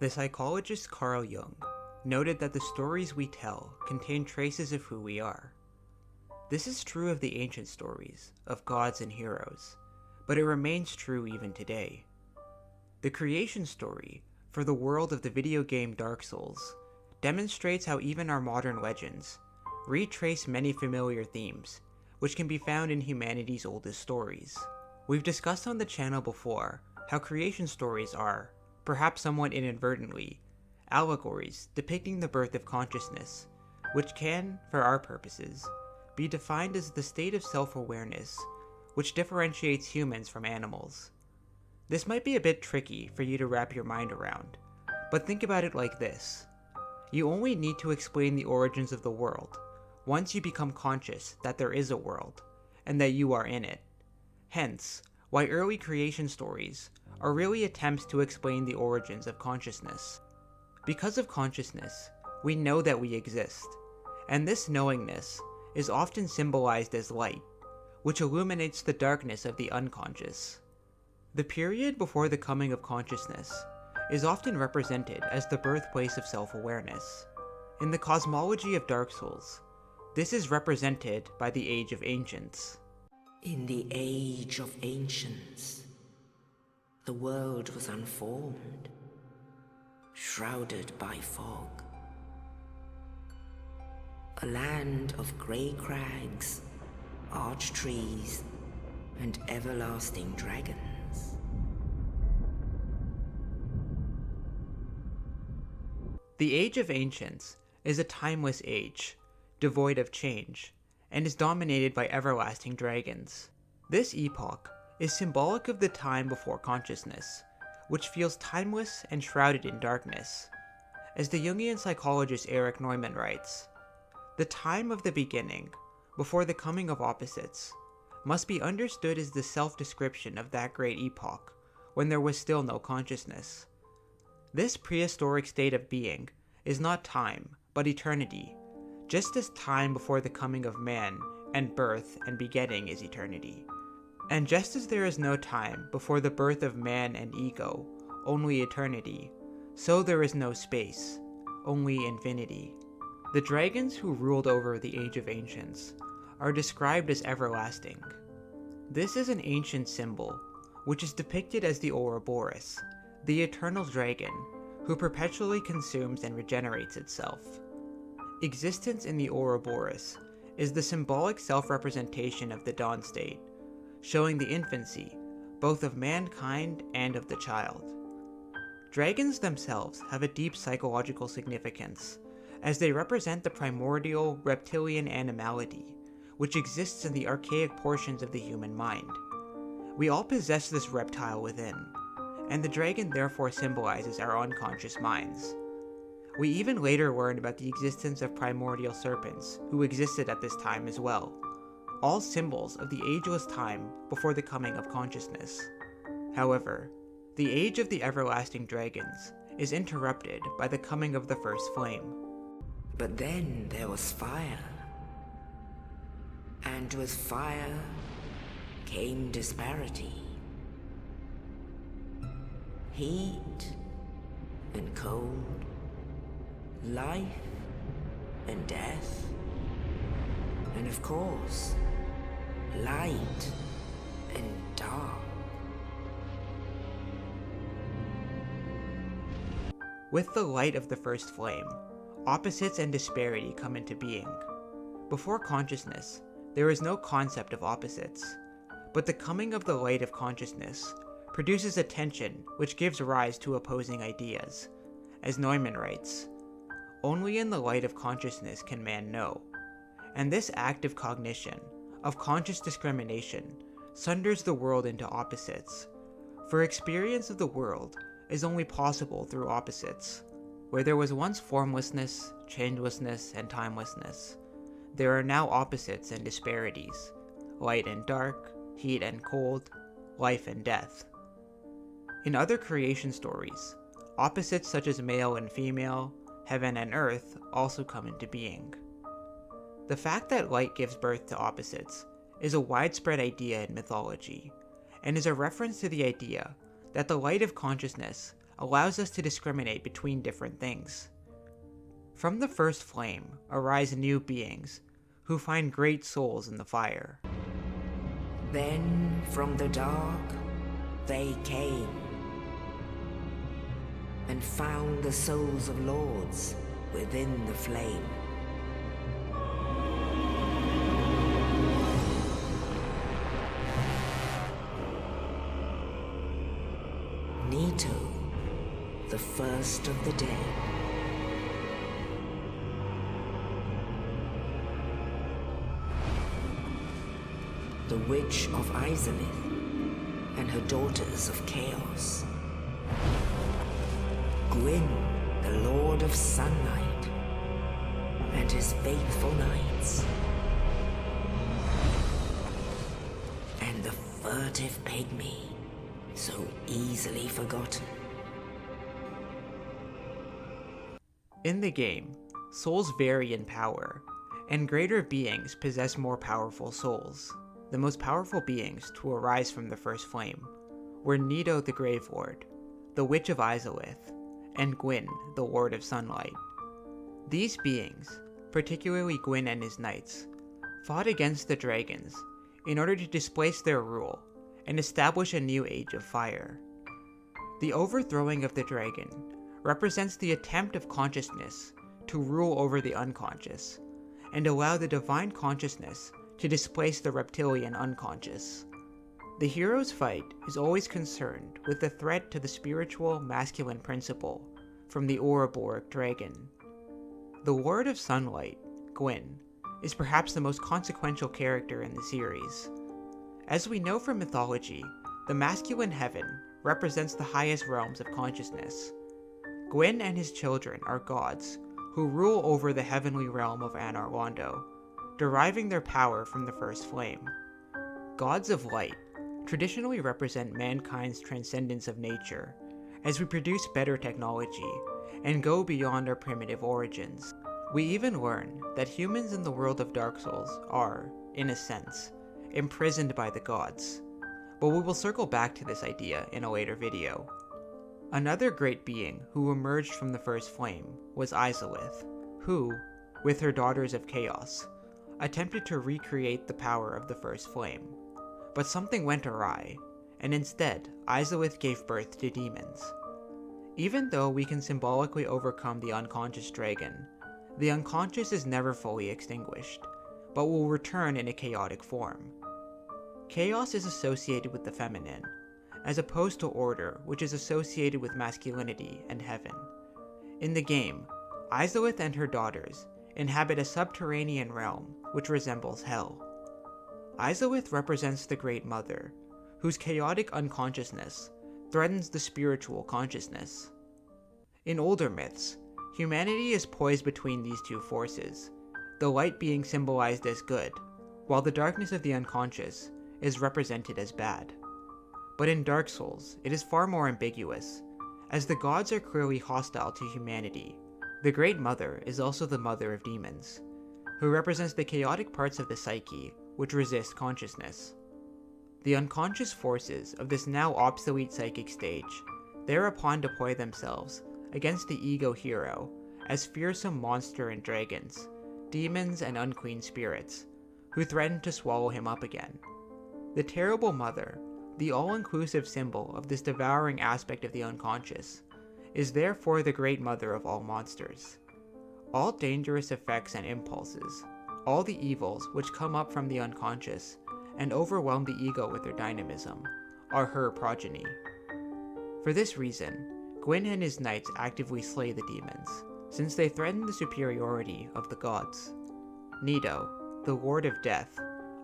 The psychologist Carl Jung noted that the stories we tell contain traces of who we are. This is true of the ancient stories of gods and heroes, but it remains true even today. The creation story for the world of the video game Dark Souls demonstrates how even our modern legends retrace many familiar themes, which can be found in humanity's oldest stories. We've discussed on the channel before how creation stories are, perhaps somewhat inadvertently, allegories depicting the birth of consciousness, which can, for our purposes, be defined as the state of self-awareness which differentiates humans from animals. This might be a bit tricky for you to wrap your mind around, but think about it like this. You only need to explain the origins of the world once you become conscious that there is a world, and that you are in it. Hence, why early creation stories are really attempts to explain the origins of consciousness. Because of consciousness, we know that we exist, and this knowingness is often symbolized as light, which illuminates the darkness of the unconscious. The period before the coming of consciousness is often represented as the birthplace of self-awareness. In the Cosmology of Dark Souls, this is represented by the Age of Ancients. In the Age of Ancients, the world was unformed, shrouded by fog. A land of grey crags, arch trees, and everlasting dragons. The Age of Ancients is a timeless age, devoid of change, and is dominated by everlasting dragons. This epoch is symbolic of the time before consciousness, which feels timeless and shrouded in darkness. As the Jungian psychologist Erich Neumann writes, "The time of the beginning, before the coming of opposites, must be understood as the self-description of that great epoch, when there was still no consciousness. This prehistoric state of being is not time, but eternity, just as time before the coming of man and birth and begetting is eternity. And just as there is no time before the birth of man and ego, only eternity, so there is no space, only infinity." The dragons who ruled over the Age of Ancients are described as everlasting. This is an ancient symbol, which is depicted as the Ouroboros, the eternal dragon, who perpetually consumes and regenerates itself. Existence in the Ouroboros is the symbolic self-representation of the dawn state, showing the infancy, both of mankind and of the child. Dragons themselves have a deep psychological significance, as they represent the primordial reptilian animality, which exists in the archaic portions of the human mind. We all possess this reptile within, and the dragon therefore symbolizes our unconscious minds. We even later learn about the existence of primordial serpents, who existed at this time as well, all symbols of the ageless time before the coming of consciousness. However, the age of the everlasting dragons is interrupted by the coming of the first flame. But then there was fire, and with fire came disparity. Heat and cold, life and death, and of course, light and dark. With the light of the first flame, opposites and disparity come into being. Before consciousness, there is no concept of opposites, but the coming of the light of consciousness produces a tension which gives rise to opposing ideas. As Neumann writes, "Only in the light of consciousness can man know," and this act of cognition, of conscious discrimination, sunders the world into opposites, for experience of the world is only possible through opposites. Where there was once formlessness, changelessness, and timelessness, there are now opposites and disparities, light and dark, heat and cold, life and death. In other creation stories, opposites such as male and female, heaven and earth also come into being. The fact that light gives birth to opposites is a widespread idea in mythology, and is a reference to the idea that the light of consciousness allows us to discriminate between different things. From the first flame arise new beings who find great souls in the fire. Then from the dark they came and found the souls of lords within the flame. Nito, the first of the dead. The Witch of Izalith and her daughters of Chaos. Gwyn, the Lord of Sunlight, and his faithful knights. And the furtive pygmy, so easily forgotten. In the game, souls vary in power, and greater beings possess more powerful souls. The most powerful beings to arise from the first flame were Nito the Grave Lord, the Witch of Izalith, and Gwyn, the Lord of Sunlight. These beings, particularly Gwyn and his knights, fought against the dragons in order to displace their rule and establish a new age of fire. The overthrowing of the dragon represents the attempt of consciousness to rule over the unconscious and allow the divine consciousness to displace the reptilian unconscious. The hero's fight is always concerned with the threat to the spiritual masculine principle from the Ouroboros dragon. The Lord of Sunlight, Gwyn, is perhaps the most consequential character in the series. As we know from mythology, the masculine heaven represents the highest realms of consciousness. Gwyn and his children are gods who rule over the heavenly realm of Anor Londo, deriving their power from the first flame. Gods of light traditionally represent mankind's transcendence of nature as we produce better technology and go beyond our primitive origins. We even learn that humans in the world of Dark Souls are, in a sense, imprisoned by the gods, but we will circle back to this idea in a later video. Another great being who emerged from the first flame was Izalith, who, with her daughters of Chaos, attempted to recreate the power of the first flame. But something went awry, and instead, Izalith gave birth to demons. Even though we can symbolically overcome the unconscious dragon, the unconscious is never fully extinguished, but will return in a chaotic form. Chaos is associated with the feminine, as opposed to order, which is associated with masculinity and heaven. In the game, Izalith and her daughters inhabit a subterranean realm which resembles hell. Izalith represents the Great Mother, whose chaotic unconsciousness threatens the spiritual consciousness. In older myths, humanity is poised between these two forces, the light being symbolized as good, while the darkness of the unconscious is represented as bad. But in Dark Souls, it is far more ambiguous, as the gods are clearly hostile to humanity. The Great Mother is also the mother of demons, who represents the chaotic parts of the psyche which resist consciousness. The unconscious forces of this now obsolete psychic stage thereupon deploy themselves against the ego hero as fearsome monster and dragons, demons and unclean spirits, who threaten to swallow him up again. The Terrible Mother, the all-inclusive symbol of this devouring aspect of the unconscious, is therefore the Great Mother of all monsters. All dangerous effects and impulses, all the evils which come up from the unconscious and overwhelm the ego with their dynamism, are her progeny. For this reason, Gwyn and his knights actively slay the demons, since they threaten the superiority of the gods. Nito, the Lord of Death,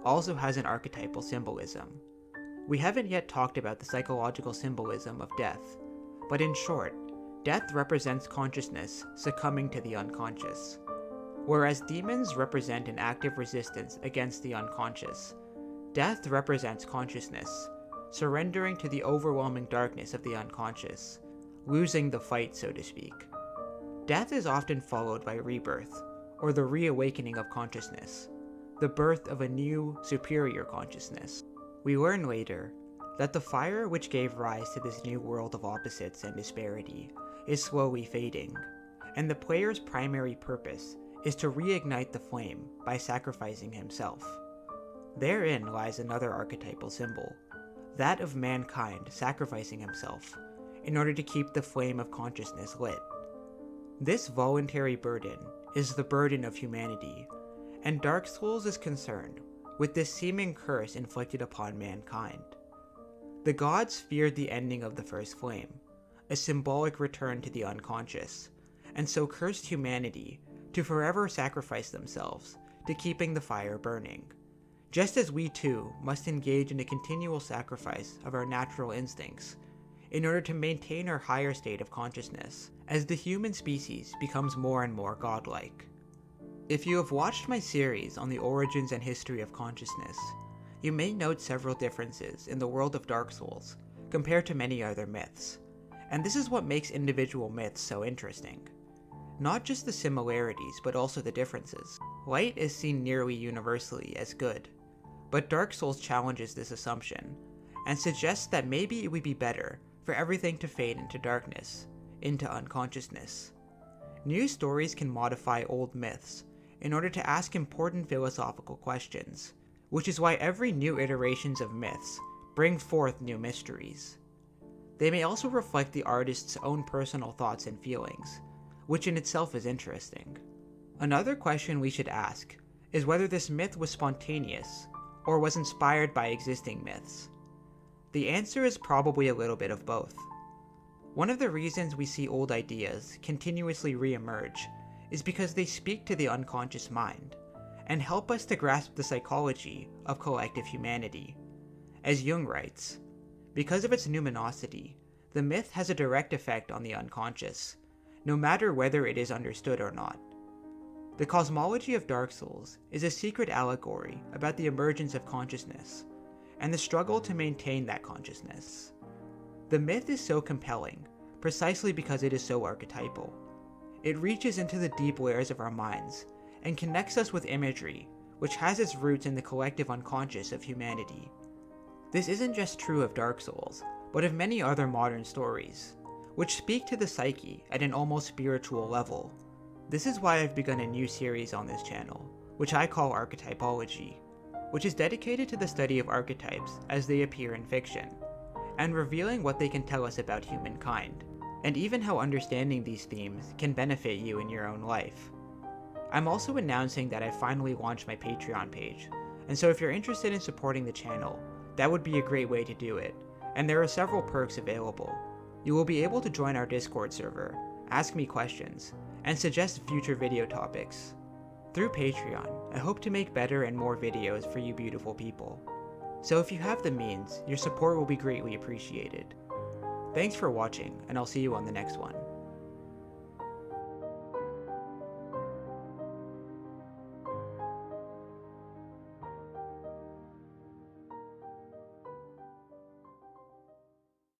also has an archetypal symbolism. We haven't yet talked about the psychological symbolism of death, but in short, death represents consciousness succumbing to the unconscious. Whereas demons represent an active resistance against the unconscious, death represents consciousness, surrendering to the overwhelming darkness of the unconscious, losing the fight, so to speak. Death is often followed by rebirth, or the reawakening of consciousness, the birth of a new, superior consciousness. We learn later, that the fire which gave rise to this new world of opposites and disparity is slowly fading, and the player's primary purpose is to reignite the flame by sacrificing himself. Therein lies another archetypal symbol, that of mankind sacrificing himself in order to keep the flame of consciousness lit. This voluntary burden is the burden of humanity, and Dark Souls is concerned with this seeming curse inflicted upon mankind. The gods feared the ending of the first flame, a symbolic return to the unconscious, and so cursed humanity to forever sacrifice themselves to keeping the fire burning, just as we too must engage in a continual sacrifice of our natural instincts in order to maintain our higher state of consciousness as the human species becomes more and more godlike. If you have watched my series on the origins and history of consciousness, you may note several differences in the world of Dark Souls compared to many other myths, and this is what makes individual myths so interesting. Not just the similarities, but also the differences. Light is seen nearly universally as good, but Dark Souls challenges this assumption, and suggests that maybe it would be better for everything to fade into darkness, into unconsciousness. New stories can modify old myths in order to ask important philosophical questions, which is why every new iterations of myths bring forth new mysteries. They may also reflect the artist's own personal thoughts and feelings, which in itself is interesting. Another question we should ask is whether this myth was spontaneous or was inspired by existing myths. The answer is probably a little bit of both. One of the reasons we see old ideas continuously re-emerge is because they speak to the unconscious mind and help us to grasp the psychology of collective humanity. As Jung writes, because of its numinosity, the myth has a direct effect on the unconscious, no matter whether it is understood or not. The cosmology of Dark Souls is a secret allegory about the emergence of consciousness and the struggle to maintain that consciousness. The myth is so compelling precisely because it is so archetypal. It reaches into the deep layers of our minds and connects us with imagery which has its roots in the collective unconscious of humanity. This isn't just true of Dark Souls, but of many other modern stories, which speak to the psyche at an almost spiritual level. This is why I've begun a new series on this channel, which I call Archetypology, which is dedicated to the study of archetypes as they appear in fiction, and revealing what they can tell us about humankind, and even how understanding these themes can benefit you in your own life. I'm also announcing that I finally launched my Patreon page, and so if you're interested in supporting the channel, that would be a great way to do it, and there are several perks available. You will be able to join our Discord server, ask me questions, and suggest future video topics. Through Patreon, I hope to make better and more videos for you beautiful people. So if you have the means, your support will be greatly appreciated. Thanks for watching, and I'll see you on the next one.